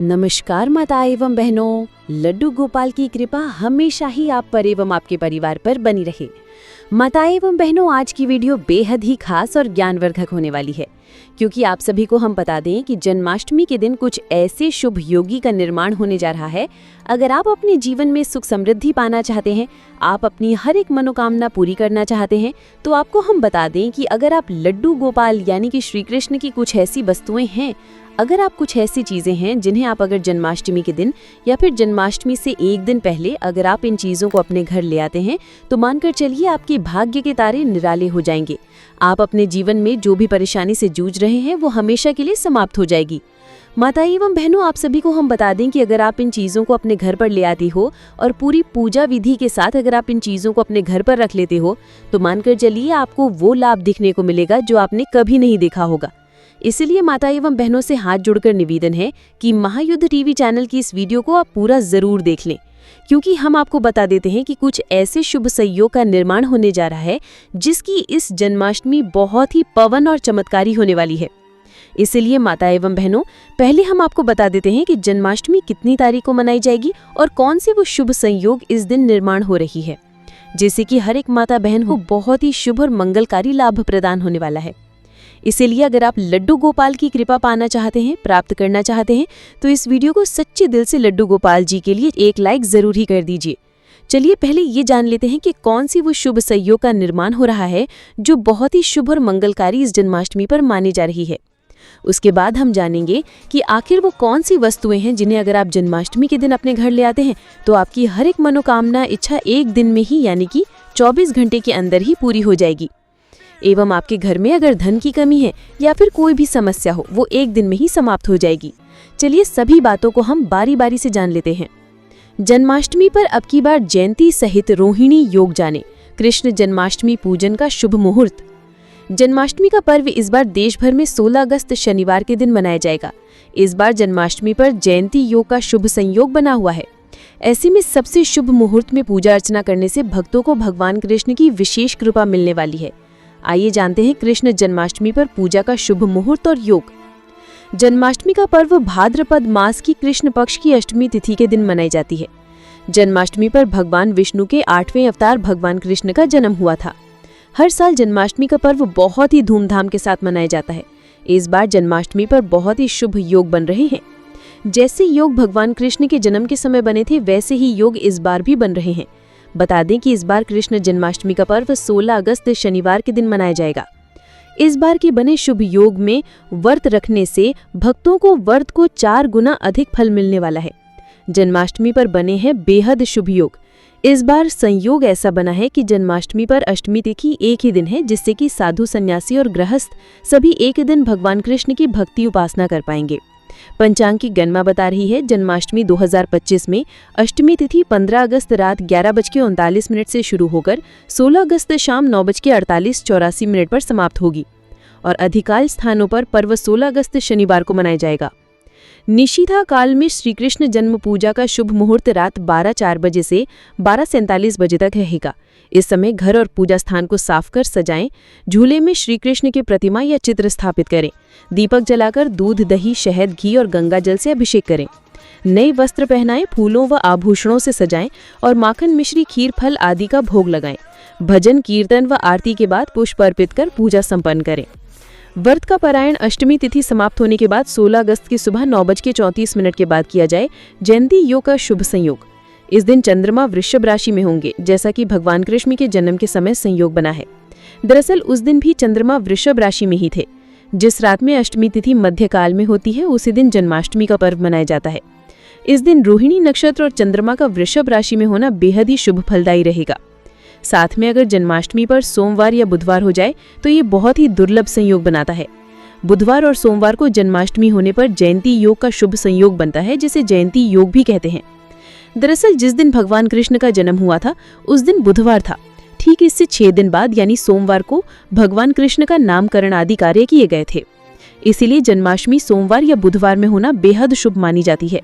नमस्कार माता एवं बहनों, लड्डू गोपाल की कृपा हमेशा ही आप पर एवं आपके परिवार पर बनी रहे। माता एवं बहनों, आज की वीडियो बेहद ही खास और ज्ञानवर्धक होने वाली है, क्योंकि आप सभी को हम बता दें कि जन्माष्टमी के दिन कुछ ऐसे शुभ योगी का निर्माण होने जा रहा है। अगर आप अपने जीवन में सुख समृद्धि पाना चाहते हैं, आप अपनी हर एक मनोकामना पूरी करना चाहते हैं, तो आपको हम बता दें कि अगर आप लड्डू गोपाल यानी कि श्री कृष्ण की कुछ ऐसी वस्तुएं हैं, अगर आप कुछ ऐसी चीजें हैं जिन्हें आप अगर जन्माष्टमी के दिन या फिर जन्माष्टमी से एक दिन पहले अगर आप इन चीजों को अपने घर ले आते हैं, तो मानकर चलिए आपके भाग्य के तारे निराले हो जाएंगे। आप अपने जीवन में जो भी परेशानी से जूझ रहे हैं वो हमेशा के लिए समाप्त हो जाएगी। माता एवं बहनों, आप सभी को हम बता दें कि अगर आप इन चीज़ों को अपने घर पर ले आती हो और पूरी पूजा विधि के साथ अगर आप इन चीज़ों को अपने घर पर रख लेते हो, तो मानकर चलिए आपको वो लाभ दिखने को मिलेगा जो आपने कभी नहीं देखा होगा। इसलिए माता एवं बहनों से हाथ जोड़कर निवेदन है कि महायुद्ध टीवी चैनल की इस वीडियो को आप पूरा जरूर देख लें, क्योंकि हम आपको बता देते हैं कि कुछ ऐसे शुभ संयोग का निर्माण होने जा रहा है जिसकी इस जन्माष्टमी बहुत ही पवन और चमत्कारी होने वाली है। इसलिए माता एवं बहनों, पहले हम आपको बता देते हैं कि जन्माष्टमी कितनी तारीख को मनाई जाएगी और कौन से वो शुभ संयोग इस दिन निर्माण हो रही है, जिससे कि हर एक माता बहन को बहुत ही शुभ और मंगलकारी लाभ प्रदान होने वाला है। इसीलिए अगर आप लड्डू गोपाल की कृपा पाना चाहते हैं, प्राप्त करना चाहते हैं, तो इस वीडियो को सच्चे दिल से लड्डू गोपाल जी के लिए एक लाइक जरूर ही कर दीजिए। चलिए पहले ये जान लेते हैं कि कौन सी वो शुभ संयोग का निर्माण हो रहा है जो बहुत ही शुभ और मंगलकारी इस जन्माष्टमी पर मानी जा रही है। उसके बाद हम जानेंगे कि आखिर वो कौन सी वस्तुएं हैं जिन्हें अगर आप जन्माष्टमी के दिन अपने घर ले आते हैं तो आपकी हर एक मनोकामना इच्छा एक दिन में ही यानी कि 24 घंटे के अंदर ही पूरी हो जाएगी। एवं आपके घर में अगर धन की कमी है या फिर कोई भी समस्या हो, वो एक दिन में ही समाप्त हो जाएगी। चलिए सभी बातों को हम बारी बारी से जान लेते हैं। जन्माष्टमी पर अब की बार जयंती सहित रोहिणी योग जाने, कृष्ण जन्माष्टमी पूजन का शुभ मुहूर्त। जन्माष्टमी का पर्व इस बार देश भर में 16 अगस्त शनिवार के दिन मनाया जाएगा। इस बार जन्माष्टमी पर जयंती योग का शुभ संयोग बना हुआ है। ऐसे में सबसे शुभ मुहूर्त में पूजा अर्चना करने से भक्तों को भगवान कृष्ण की विशेष कृपा मिलने वाली है। आइए जानते हैं कृष्ण जन्माष्टमी पर पूजा का शुभ मुहूर्त और योग। जन्माष्टमी का पर्व भाद्रपद मास की कृष्ण पक्ष की अष्टमी तिथि के दिन मनाई जाती है। जन्माष्टमी पर भगवान विष्णु के 8वें अवतार भगवान कृष्ण का जन्म हुआ था। हर साल जन्माष्टमी का पर्व बहुत ही धूमधाम के साथ मनाया जाता है। इस बार जन्माष्टमी पर बहुत ही शुभ योग बन रहे हैं। जैसे योग भगवान कृष्ण के जन्म के समय बने थे, वैसे ही योग इस बार भी बन रहे हैं। बता दें कि इस बार कृष्ण जन्माष्टमी का पर्व 16 अगस्त शनिवार के दिन मनाया जाएगा। इस बार के बने शुभ योग में व्रत रखने से भक्तों को व्रत को 4 गुना अधिक फल मिलने वाला है। जन्माष्टमी पर बने हैं बेहद शुभ योग। इस बार संयोग ऐसा बना है कि जन्माष्टमी पर अष्टमी तिथि एक ही दिन है, जिससे कि साधु सन्यासी और गृहस्थ सभी एक ही दिन भगवान कृष्ण की भक्ति उपासना कर पाएंगे। पंचांग की गणना बता रही है जन्माष्टमी 2025 में अष्टमी तिथि 15 अगस्त रात 11:39 से शुरू होकर 16 अगस्त शाम 9:48-84 पर समाप्त होगी और अधिकांश स्थानों पर पर्व 16 अगस्त शनिवार को मनाया जाएगा। निशीथा काल में श्री कृष्ण जन्म पूजा का शुभ मुहूर्त रात 12:04 बजे से 12:47 बजे तक रहेगा। इस समय घर और पूजा स्थान को साफ कर सजाएं, झूले में श्री कृष्ण की प्रतिमा या चित्र स्थापित करें, दीपक जलाकर दूध, दही, शहद, घी और गंगा जल से अभिषेक करें, नए वस्त्र पहनाएं, फूलों व आभूषणों से सजाएं और माखन, मिश्री, खीर, फल आदि का भोग लगाएं। भजन, कीर्तन व आरती के बाद पुष्प अर्पित कर पूजा संपन्न करें। व्रत का पारायण अष्टमी तिथि समाप्त होने के बाद 16 अगस्त की सुबह 9:34 के बाद किया जाए। जयंती योग का शुभ संयोग। इस दिन चंद्रमा वृषभ राशि में होंगे, जैसा कि भगवान कृष्ण के जन्म के समय संयोग बना है। दरअसल उस दिन भी चंद्रमा वृषभ राशि में ही थे। जिस रात में अष्टमी तिथि मध्यकाल में होती है, उसी दिन जन्माष्टमी का पर्व मनाया जाता है। इस दिन रोहिणी नक्षत्र और चंद्रमा का वृषभ राशि में होना बेहद ही शुभ फलदायी रहेगा। साथ में अगर जन्माष्टमी पर सोमवार या बुधवार हो जाए तो ये बहुत ही दुर्लभ संयोग बनाता है। बुधवार और सोमवार को जन्माष्टमी होने पर जयंती योग का शुभ संयोग बनता है, जिसे जयंती योग भी कहते हैं। दरअसल जिस दिन भगवान कृष्ण का जन्म हुआ था उस दिन बुधवार था। ठीक इससे 6 दिन बाद यानी सोमवार को भगवान कृष्ण का नामकरण आदि कार्य किए गए थे। इसीलिए जन्माष्टमी सोमवार या बुधवार में होना बेहद शुभ मानी जाती है।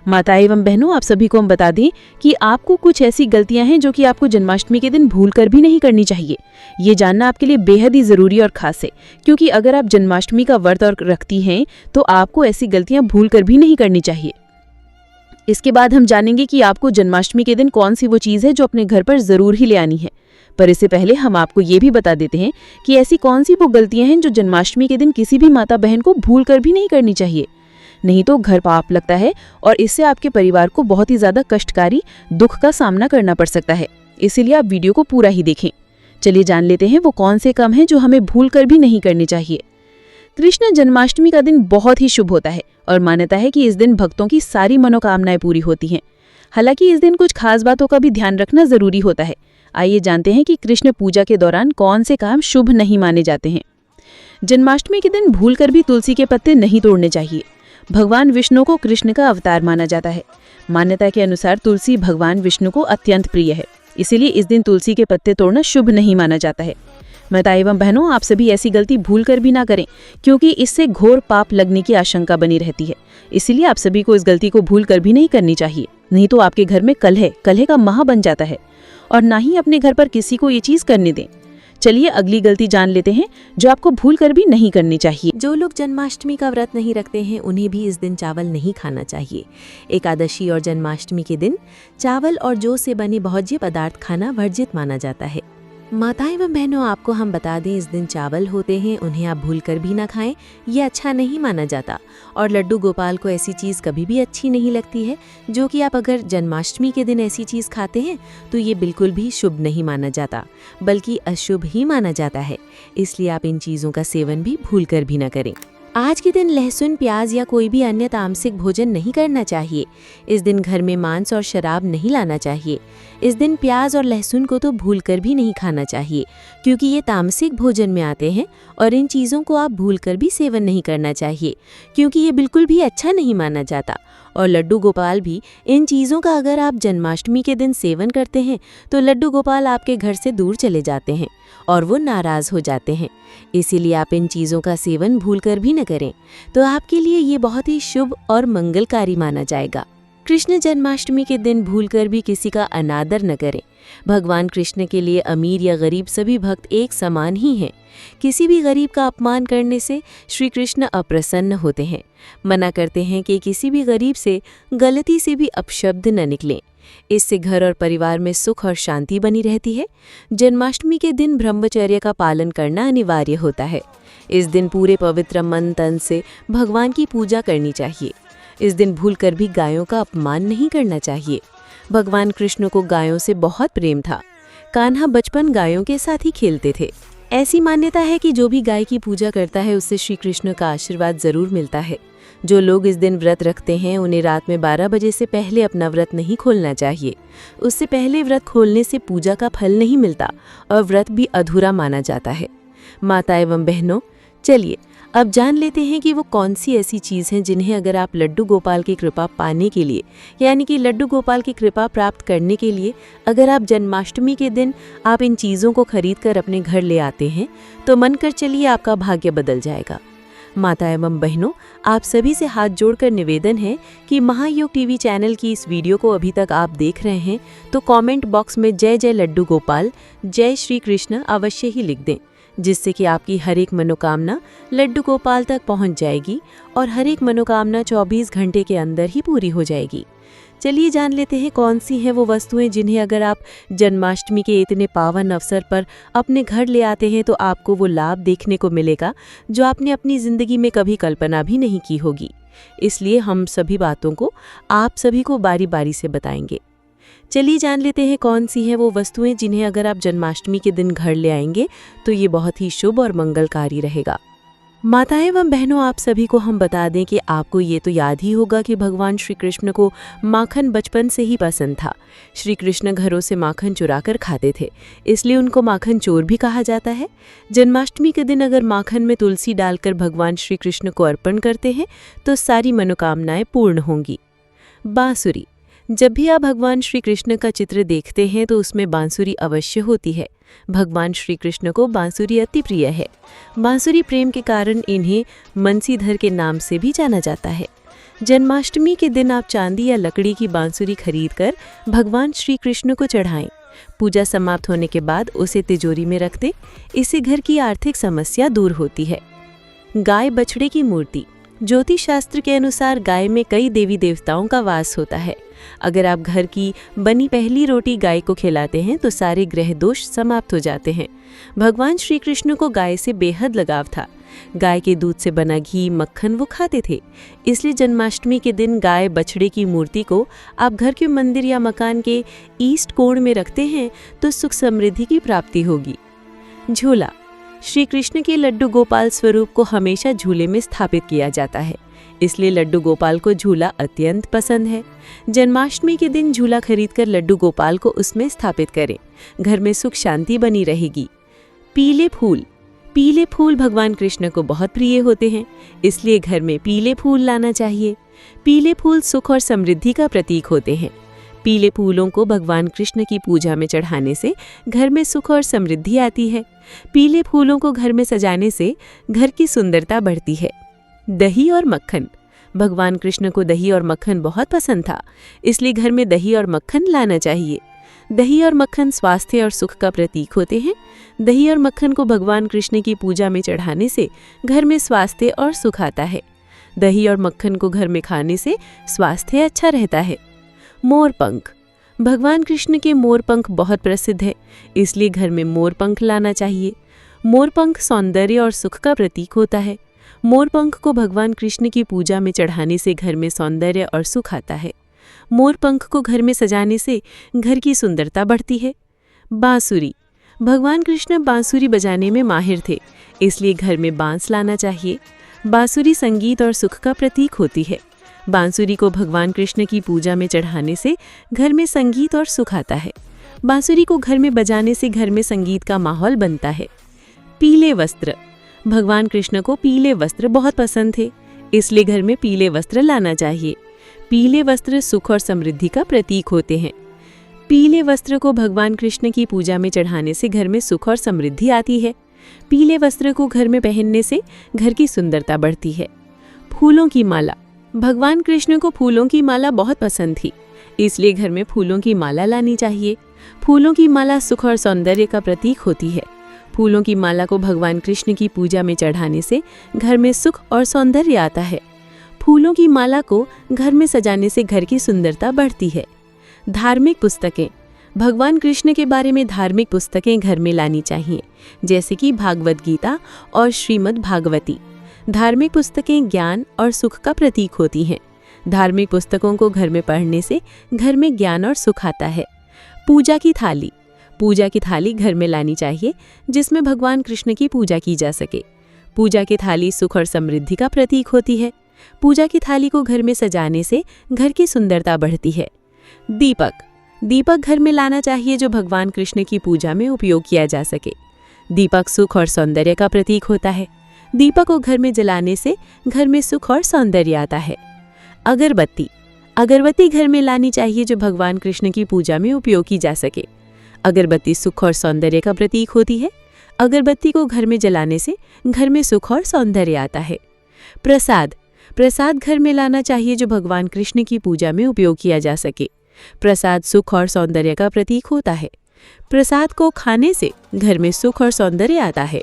माता एवं बहनों, आप सभी को हम बता दें कि आपको कुछ ऐसी गलतियां हैं जो कि आपको जन्माष्टमी के दिन भूलकर भी नहीं करनी चाहिए। ये जानना आपके लिए बेहद ही ज़रूरी और ख़ास है, क्योंकि अगर आप जन्माष्टमी का व्रत और रखती हैं तो आपको ऐसी गलतियां भूलकर भी नहीं करनी चाहिए। इसके बाद हम जानेंगे कि आपको जन्माष्टमी के दिन कौन सी वो चीज़ है जो अपने घर पर ज़रूर ही ले आनी है। पर इससे पहले हम आपको ये भी बता देते हैं कि ऐसी कौन सी वो गलतियां हैं जो जन्माष्टमी के दिन किसी भी माता बहन को भूलकर भी नहीं करनी चाहिए। नहीं तो घर पाप लगता है और इससे आपके परिवार को बहुत ही ज़्यादा कष्टकारी दुख का सामना करना पड़ सकता है। इसीलिए आप वीडियो को पूरा ही देखें। चलिए जान लेते हैं वो कौन से काम हैं जो हमें भूलकर भी नहीं करने चाहिए। कृष्ण जन्माष्टमी का दिन बहुत ही शुभ होता है और मान्यता है कि इस दिन भक्तों की सारी मनोकामनाएं पूरी होती हैं। हालांकि इस दिन कुछ खास बातों का भी ध्यान रखना जरूरी होता है। आइए जानते हैं कि कृष्ण पूजा के दौरान कौन से काम शुभ नहीं माने जाते हैं। जन्माष्टमी के दिन भूलकर भी तुलसी के पत्ते नहीं तोड़ने चाहिए। भगवान विष्णु को कृष्ण का अवतार माना जाता है। मान्यता के अनुसार तुलसी भगवान विष्णु को अत्यंत प्रिय है, इसीलिए इस दिन तुलसी के पत्ते तोड़ना शुभ नहीं माना जाता है। माता एवं बहनों, आप सभी ऐसी गलती भूलकर भी ना करें, क्योंकि इससे घोर पाप लगने की आशंका बनी रहती है। इसीलिए आप सभी को इस गलती को भूलकर भी नहीं करनी चाहिए, नहीं तो आपके घर में कलह का महा बन जाता है। और ना ही अपने घर पर किसी को ये चीज़ करने दें। चलिए अगली गलती जान लेते हैं जो आपको भूलकर भी नहीं करनी चाहिए। जो लोग जन्माष्टमी का व्रत नहीं रखते हैं उन्हें भी इस दिन चावल नहीं खाना चाहिए। एकादशी और जन्माष्टमी के दिन चावल और जौ से बने भोज्य पदार्थ खाना वर्जित माना जाता है। माता एवं बहनों, आपको हम बता दें, इस दिन चावल होते हैं, उन्हें आप भूलकर भी ना खाएं, ये अच्छा नहीं माना जाता। और लड्डू गोपाल को ऐसी चीज़ कभी भी अच्छी नहीं लगती है, जो कि आप अगर जन्माष्टमी के दिन ऐसी चीज़ खाते हैं तो ये बिल्कुल भी शुभ नहीं माना जाता, बल्कि अशुभ ही माना जाता है। इसलिए आप इन चीज़ों का सेवन भी भूलकर भी ना करें। आज के दिन लहसुन, प्याज या कोई भी अन्य तामसिक भोजन नहीं करना चाहिए। इस दिन घर में मांस और शराब नहीं लाना चाहिए। इस दिन प्याज और लहसुन को तो भूलकर भी नहीं खाना चाहिए, क्योंकि ये तामसिक भोजन में आते हैं और इन चीज़ों को आप भूलकर भी सेवन नहीं करना चाहिए, क्योंकि ये बिल्कुल भी अच्छा नहीं माना जाता। और लड्डू गोपाल भी, इन चीज़ों का अगर आप जन्माष्टमी के दिन सेवन करते हैं तो लड्डू गोपाल आपके घर से दूर चले जाते हैं और वो नाराज़ हो जाते हैं। इसीलिए आप इन चीज़ों का सेवन भूलकर भी न करें, तो आपके लिए ये बहुत ही शुभ और मंगलकारी माना जाएगा। कृष्ण जन्माष्टमी के दिन भूलकर भी किसी का अनादर न करें। भगवान कृष्ण के लिए अमीर या गरीब सभी भक्त एक समान ही हैं। किसी भी गरीब का अपमान करने से श्री कृष्ण अप्रसन्न होते हैं। मना करते हैं कि किसी भी गरीब से गलती से भी अपशब्द न निकलें। इससे घर और परिवार में सुख और शांति बनी रहती है। जन्माष्टमी के दिन ब्रह्मचर्य का पालन करना अनिवार्य होता है। इस दिन पूरे पवित्र मन तन से भगवान की पूजा करनी चाहिए। इस दिन भूलकर भी गायों का अपमान नहीं करना चाहिए। भगवान कृष्ण को गायों से बहुत प्रेम था। कान्हा बचपन गायों के साथ ही खेलते थे। ऐसी मान्यता है कि जो भी गाय की पूजा करता है उससे श्री कृष्ण का आशीर्वाद जरूर मिलता है। जो लोग इस दिन व्रत रखते हैं उन्हें रात में 12 बजे से पहले अपना व्रत नहीं खोलना चाहिए। उससे पहले व्रत खोलने से पूजा का फल नहीं मिलता और व्रत भी अधूरा माना जाता है। माता एवं बहनों, चलिए अब जान लेते हैं कि वो कौन सी ऐसी चीज़ हैं जिन्हें अगर आप लड्डू गोपाल की कृपा पाने के लिए, यानी कि लड्डू गोपाल की कृपा प्राप्त करने के लिए अगर आप जन्माष्टमी के दिन आप इन चीज़ों को खरीद कर अपने घर ले आते हैं तो मानकर चलिए आपका भाग्य बदल जाएगा। माता एवं बहनों, आप सभी से हाथ जोड़कर निवेदन है कि महायोग टीवी चैनल की इस वीडियो को अभी तक आप देख रहे हैं तो कमेंट बॉक्स में जय जय लड्डू गोपाल, जय श्री कृष्ण अवश्य ही लिख दें, जिससे कि आपकी हर एक मनोकामना लड्डू गोपाल तक पहुंच जाएगी और हर एक मनोकामना 24 घंटे के अंदर ही पूरी हो जाएगी। चलिए जान लेते हैं कौन सी हैं वो वस्तुएं जिन्हें अगर आप जन्माष्टमी के इतने पावन अवसर पर अपने घर ले आते हैं तो आपको वो लाभ देखने को मिलेगा जो आपने अपनी ज़िंदगी में कभी कल्पना भी नहीं की होगी। इसलिए हम सभी बातों को आप सभी को बारी बारी से बताएंगे। चलिए जान लेते हैं कौन सी हैं वो वस्तुएं जिन्हें अगर आप जन्माष्टमी के दिन घर ले आएंगे तो ये बहुत ही शुभ और मंगलकारी रहेगा। माताएं एवं बहनों, आप सभी को हम बता दें कि आपको ये तो याद ही होगा कि भगवान श्री कृष्ण को माखन बचपन से ही पसंद था। श्री कृष्ण घरों से माखन चुरा कर खाते थे, इसलिए उनको माखन चोर भी कहा जाता है। जन्माष्टमी के दिन अगर माखन में तुलसी डालकर भगवान श्री कृष्ण को अर्पण करते हैं तो सारी मनोकामनाएं पूर्ण होंगी। बांसुरी, जब भी आप भगवान श्री कृष्ण का चित्र देखते हैं तो उसमें बांसुरी अवश्य होती है। भगवान श्री कृष्ण को बांसुरी अति प्रिय है। बांसुरी प्रेम के कारण इन्हें मनसीधर के नाम से भी जाना जाता है। जन्माष्टमी के दिन आप चांदी या लकड़ी की बांसुरी खरीदकर भगवान श्री कृष्ण को चढ़ाएं। पूजा समाप्त होने के बाद उसे तिजोरी में रख दें। इससे घर की आर्थिक समस्या दूर होती है। गाय बछड़े की मूर्ति। ज्योतिष शास्त्र के अनुसार गाय में कई देवी देवताओं का वास होता है। अगर आप घर की बनी पहली रोटी गाय को खिलाते हैं तो सारे ग्रह दोष समाप्त हो जाते हैं। भगवान श्री कृष्ण को गाय से बेहद लगाव था। गाय के दूध से बना घी मक्खन वो खाते थे। इसलिए जन्माष्टमी के दिन गाय बछड़े की मूर्ति को आप घर के मंदिर या मकान के ईस्ट कोण में रखते हैं तो सुख समृद्धि की प्राप्ति होगी। झूला। श्री कृष्ण के लड्डू गोपाल स्वरूप को हमेशा झूले में स्थापित किया जाता है, इसलिए लड्डू गोपाल को झूला अत्यंत पसंद है। जन्माष्टमी के दिन झूला खरीदकर लड्डू गोपाल को उसमें स्थापित करें। घर में सुख शांति बनी रहेगी। पीले फूल। पीले फूल भगवान कृष्ण को बहुत प्रिय होते हैं, इसलिए घर में पीले फूल लाना चाहिए। पीले फूल सुख और समृद्धि का प्रतीक होते हैं। पीले फूलों को भगवान कृष्ण की पूजा में चढ़ाने से घर में सुख और समृद्धि आती है। पीले फूलों को घर में सजाने से घर की सुंदरता बढ़ती है। दही और मक्खन। भगवान कृष्ण को दही और मक्खन बहुत पसंद था, इसलिए घर में दही और मक्खन लाना चाहिए। दही और मक्खन स्वास्थ्य और सुख का प्रतीक होते हैं। दही और मक्खन को भगवान कृष्ण की पूजा में चढ़ाने से घर में स्वास्थ्य और सुख आता है। दही और मक्खन को घर में खाने से स्वास्थ्य अच्छा रहता है। मोरपंख। भगवान कृष्ण के मोरपंख बहुत प्रसिद्ध है, इसलिए घर में मोरपंख लाना चाहिए। मोरपंख सौंदर्य और सुख का प्रतीक होता है। मोरपंख को भगवान कृष्ण की पूजा में चढ़ाने से घर में सौंदर्य और सुख आता है। मोरपंख को घर में सजाने से घर की सुंदरता बढ़ती है। बांसुरी। भगवान कृष्ण बांसुरी बजाने में माहिर थे, इसलिए घर में बांस लाना चाहिए। बांसुरी संगीत और सुख का प्रतीक होती है। बांसुरी को भगवान कृष्ण की पूजा में चढ़ाने से घर में संगीत और सुख आता है। बांसुरी को घर में बजाने से घर में संगीत का माहौल बनता है। पीले वस्त्र। भगवान कृष्ण को पीले वस्त्र बहुत पसंद थे, इसलिए घर में पीले वस्त्र लाना चाहिए। पीले वस्त्र सुख और समृद्धि का प्रतीक होते हैं। पीले वस्त्र को भगवान कृष्ण की पूजा में चढ़ाने से घर में सुख और समृद्धि आती है। पीले वस्त्र को घर में पहनने से घर की सुंदरता बढ़ती है। फूलों की माला। भगवान कृष्ण को फूलों की माला बहुत पसंद थी, इसलिए घर में फूलों की माला लानी चाहिए। फूलों की माला सुख और सौंदर्य का प्रतीक होती है। फूलों की माला को भगवान कृष्ण की पूजा में चढ़ाने से घर में सुख और सौंदर्य आता है। फूलों की माला को घर में सजाने से घर की सुंदरता बढ़ती है। धार्मिक पुस्तकें। भगवान कृष्ण के बारे में धार्मिक पुस्तकें घर में लानी चाहिए, जैसे कि भागवत गीता और श्रीमद् भागवती। धार्मिक पुस्तकें ज्ञान और सुख का प्रतीक होती हैं। धार्मिक पुस्तकों को घर में पढ़ने से घर में ज्ञान और सुख आता है। पूजा की थाली। पूजा की थाली घर में लानी चाहिए, जिसमें भगवान कृष्ण की पूजा की जा सके। पूजा की थाली सुख और समृद्धि का प्रतीक होती है। पूजा की थाली को घर में सजाने से घर की सुंदरता बढ़ती है। दीपक। दीपक घर में लाना चाहिए, जो भगवान कृष्ण की पूजा में उपयोग किया जा सके। दीपक सुख और सौंदर्य का प्रतीक होता है। दीपक को घर में जलाने से घर में सुख और सौंदर्य आता है। अगरबत्ती। अगरबत्ती घर में लानी चाहिए, जो भगवान कृष्ण की पूजा में उपयोग की जा सके। अगरबत्ती सुख और सौंदर्य का प्रतीक होती है। अगरबत्ती को घर में जलाने से घर में सुख और सौंदर्य आता है। प्रसाद। प्रसाद घर में लाना चाहिए, जो भगवान कृष्ण की पूजा में उपयोग किया जा सके। प्रसाद सुख और सौंदर्य का प्रतीक होता है। प्रसाद को खाने से घर में सुख और सौंदर्य आता है।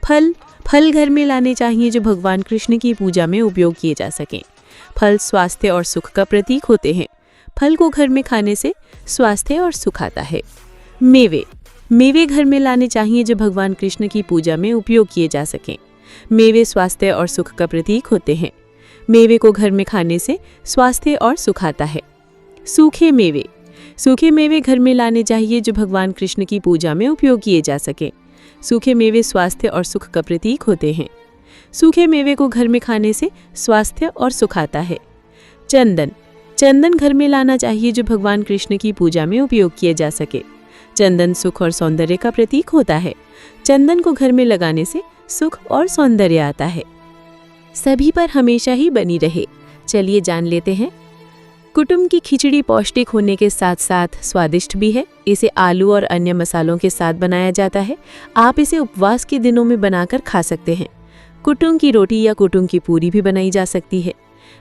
फल। फल घर में लाने चाहिए, जो भगवान कृष्ण की पूजा में उपयोग किए जा सकें। फल स्वास्थ्य और सुख का प्रतीक होते हैं। फल को घर में खाने से स्वास्थ्य और सुख आता है। मेवे। मेवे घर में लाने चाहिए, जो भगवान कृष्ण की पूजा में उपयोग किए जा सकें। मेवे स्वास्थ्य और सुख का प्रतीक होते हैं। मेवे को घर में खाने से स्वास्थ्य और सुख आता है। सूखे मेवे। सूखे मेवे घर में लाने चाहिए, जो भगवान कृष्ण की पूजा में उपयोग किए जा सकें। सूखे मेवे स्वास्थ्य और सुख का प्रतीक होते हैं। सूखे मेवे को घर में खाने से स्वास्थ्य और सुख आता है। चंदन। चंदन घर में लाना चाहिए, जो भगवान कृष्ण की पूजा में उपयोग किए जा सके। चंदन सुख और सौंदर्य का प्रतीक होता है। चंदन को घर में लगाने से सुख और सौंदर्य आता है। सभी पर हमेशा ही बनी रहे। चलिए जान लेते हैं। कुटुंब की खिचड़ी पौष्टिक होने के साथ साथ स्वादिष्ट भी है। इसे आलू और अन्य मसालों के साथ बनाया जाता है। आप इसे उपवास के दिनों में बनाकर खा सकते हैं। कुटुंब की रोटी या कुटुंब की पूरी भी बनाई जा सकती है।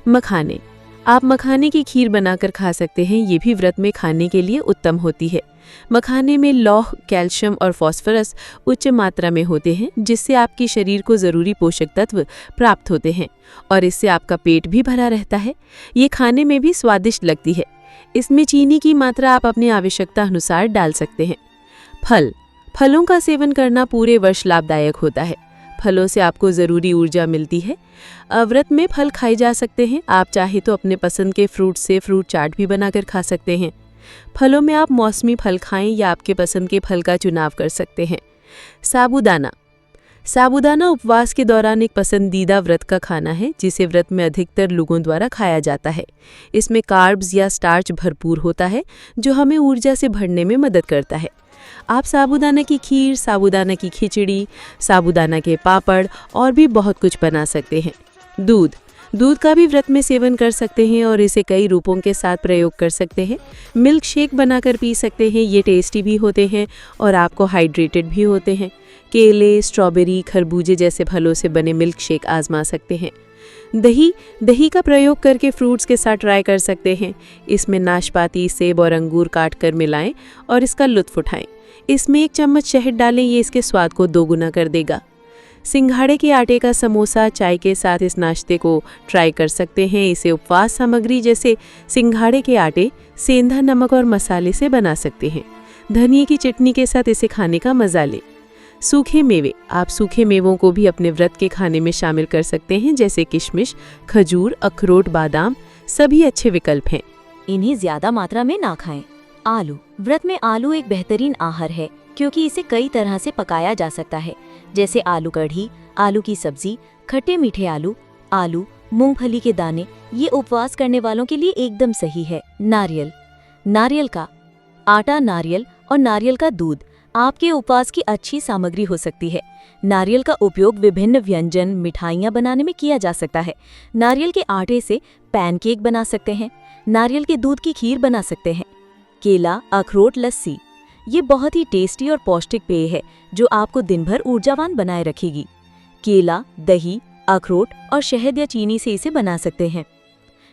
मखाने। आप मखाने की खीर बनाकर खा सकते हैं, ये भी व्रत में खाने के लिए उत्तम होती है। मखाने में लौह, कैल्शियम और फास्फोरस उच्च मात्रा में होते हैं, जिससे आपके शरीर को ज़रूरी पोषक तत्व प्राप्त होते हैं और इससे आपका पेट भी भरा रहता है। ये खाने में भी स्वादिष्ट लगती है। इसमें चीनी की मात्रा आप अपनी आवश्यकता अनुसार डाल सकते हैं। फलों का सेवन करना पूरे वर्ष लाभदायक होता है। फलों से आपको ज़रूरी ऊर्जा मिलती है। व्रत में फल खाए जा सकते हैं। आप चाहे तो अपने पसंद के फ्रूट से फ्रूट चाट भी बनाकर खा सकते हैं। फलों में आप मौसमी फल खाएं या आपके पसंद के फल का चुनाव कर सकते हैं। साबूदाना उपवास के दौरान एक पसंदीदा व्रत का खाना है, जिसे व्रत में अधिकतर लोगों द्वारा खाया जाता है। इसमें कार्ब्स या स्टार्च भरपूर होता है, जो हमें ऊर्जा से भरने में मदद करता है। आप साबूदाना की खीर, साबूदाना की खिचड़ी, साबूदाना के पापड़ और भी बहुत कुछ बना सकते हैं। दूध का भी व्रत में सेवन कर सकते हैं और इसे कई रूपों के साथ प्रयोग कर सकते हैं। मिल्क शेक बनाकर पी सकते हैं, ये टेस्टी भी होते हैं और आपको हाइड्रेटेड भी होते हैं। केले, स्ट्रॉबेरी, खरबूजे जैसे फलों से बने मिल्क शेक आजमा सकते हैं। दही का प्रयोग करके फ्रूट्स के साथ ट्राई कर सकते हैं। इसमें नाशपाती, सेब और अंगूर काट कर मिलाएं और इसका लुत्फ उठाएं। इसमें 1 चम्मच शहद डालें, ये इसके स्वाद को दोगुना कर देगा। सिंघाड़े के आटे का समोसा चाय के साथ इस नाश्ते को ट्राई कर सकते हैं। इसे उपवास सामग्री जैसे सिंघाड़े के आटे, सेंधा नमक और मसाले से बना सकते हैं। धनिया की चटनी के साथ इसे खाने का मजा लें। सूखे मेवे। आप सूखे मेवों को भी अपने व्रत के खाने में शामिल कर सकते हैं, जैसे किशमिश, खजूर, अखरोट, बादाम, सभी अच्छे विकल्प हैं। इन्हें ज्यादा मात्रा में ना खाएं। आलू। व्रत में आलू एक बेहतरीन आहार है, क्योंकि इसे कई तरह से पकाया जा सकता है, जैसे आलू कढ़ी, आलू की सब्जी, खट्टे मीठे आलू, मूंगफली के दाने। ये उपवास करने वालों के लिए एकदम सही है। नारियल का आटा, नारियल और नारियल का दूध आपके उपवास की अच्छी सामग्री हो सकती है। नारियल का उपयोग विभिन्न व्यंजन, मिठाइयाँ बनाने में किया जा सकता है। नारियल के आटे से पैनकेक बना सकते हैं। नारियल के दूध की खीर बना सकते हैं। केला, अखरोट, लस्सी, ये बहुत ही टेस्टी और पौष्टिक पेय है, जो आपको दिन भर ऊर्जावान बनाए रखेगी। केला, दही, अखरोट और शहद या चीनी से इसे बना सकते हैं।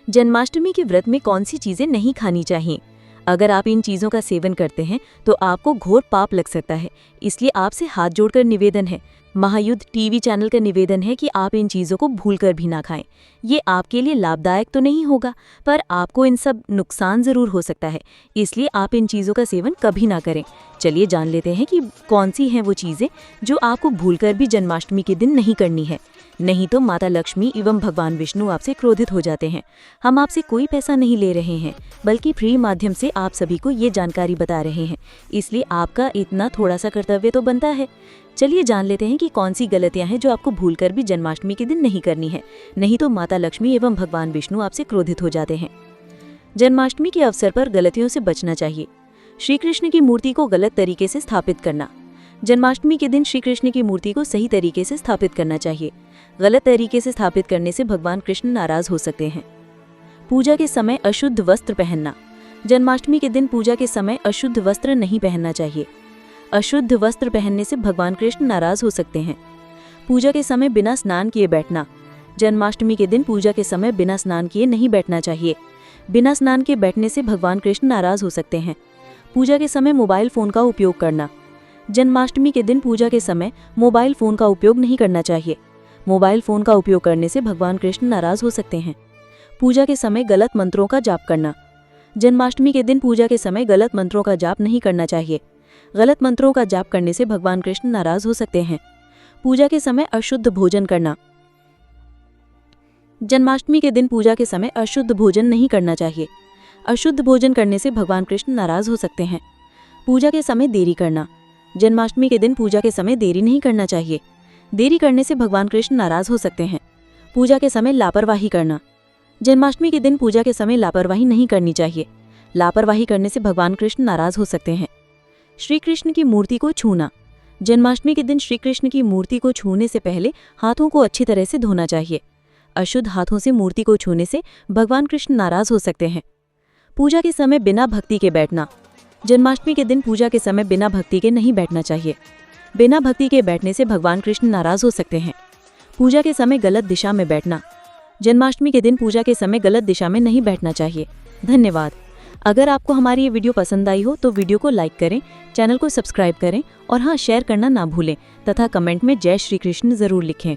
जन्माष्टमी के व्रत में कौन सी चीजें नहीं खानी चाहिए? अगर आप इन चीज़ों का सेवन करते हैं तो आपको घोर पाप लग सकता है। इसलिए आपसे हाथ जोड़कर निवेदन है, महायुद्ध टीवी चैनल का निवेदन है कि आप इन चीज़ों को भूलकर भी ना खाएं। ये आपके लिए लाभदायक तो नहीं होगा, पर आपको इन सब नुकसान ज़रूर हो सकता है। इसलिए आप इन चीज़ों का सेवन कभी ना करें। चलिए जान लेते हैं कि कौन सी हैं वो चीज़ें जो आपको भूलकर भी जन्माष्टमी के दिन नहीं करनी है। नहीं तो माता लक्ष्मी एवं भगवान विष्णु आपसे क्रोधित हो जाते हैं। हम आपसे कोई पैसा नहीं ले रहे हैं, बल्कि फ्री माध्यम से आप सभी को ये जानकारी बता रहे हैं। इसलिए आपका इतना थोड़ा सा कर्तव्य तो बनता है। चलिए जान लेते हैं कि कौन सी गलतियां हैं जो आपको भूलकर भी जन्माष्टमी के दिन नहीं करनी है। नहीं तो माता लक्ष्मी एवं भगवान विष्णु आपसे क्रोधित हो जाते हैं। जन्माष्टमी के अवसर पर गलतियों से बचना चाहिए। श्री कृष्ण की मूर्ति को गलत तरीके से स्थापित करना। जन्माष्टमी के दिन श्री कृष्ण की मूर्ति को सही तरीके से स्थापित करना चाहिए। गलत तरीके से स्थापित करने से भगवान कृष्ण नाराज हो सकते हैं। पूजा के समय अशुद्ध वस्त्र पहनना। जन्माष्टमी के दिन पूजा के समय अशुद्ध वस्त्र नहीं पहनना चाहिए। अशुद्ध वस्त्र पहनने से भगवान कृष्ण नाराज हो सकते हैं। पूजा के समय बिना स्नान किए बैठना। जन्माष्टमी के दिन पूजा के समय बिना स्नान किए नहीं बैठना चाहिए। बिना स्नान के बैठने से भगवान कृष्ण नाराज हो सकते हैं। पूजा के समय मोबाइल फ़ोन का उपयोग करना। जन्माष्टमी के दिन पूजा के समय मोबाइल फ़ोन का उपयोग नहीं करना चाहिए। मोबाइल फ़ोन का उपयोग करने से भगवान कृष्ण नाराज हो सकते हैं। पूजा के समय गलत मंत्रों का जाप करना। जन्माष्टमी के दिन पूजा के समय गलत मंत्रों का जाप नहीं करना चाहिए। गलत मंत्रों का जाप करने से भगवान कृष्ण नाराज हो सकते हैं। पूजा के समय अशुद्ध भोजन करना। जन्माष्टमी के दिन पूजा के समय अशुद्ध भोजन नहीं करना चाहिए। अशुद्ध भोजन करने से भगवान कृष्ण नाराज हो सकते हैं। पूजा के समय देरी करना। जन्माष्टमी के दिन पूजा के समय देरी नहीं करना चाहिए। देरी करने से भगवान कृष्ण नाराज हो सकते हैं। पूजा के समय लापरवाही करना। जन्माष्टमी के दिन पूजा के समय लापरवाही नहीं करनी चाहिए। लापरवाही करने से भगवान कृष्ण नाराज हो सकते हैं। श्री कृष्ण की मूर्ति को छूना। जन्माष्टमी के दिन श्री कृष्ण की मूर्ति को छूने से पहले हाथों को अच्छी तरह से धोना चाहिए। अशुद्ध हाथों से मूर्ति को छूने से भगवान कृष्ण नाराज हो सकते हैं। पूजा के समय बिना भक्ति के बैठना। जन्माष्टमी के दिन पूजा के समय बिना भक्ति के नहीं बैठना चाहिए। बिना भक्ति के बैठने से भगवान कृष्ण नाराज हो सकते हैं। पूजा के समय गलत दिशा में बैठना। जन्माष्टमी के दिन पूजा के समय गलत दिशा में नहीं बैठना चाहिए। धन्यवाद। अगर आपको हमारी ये वीडियो पसंद आई हो तो वीडियो को लाइक करें, चैनल को सब्सक्राइब करें और हाँ, शेयर करना ना भूलें तथा कमेंट में जय श्री कृष्ण ज़रूर लिखें।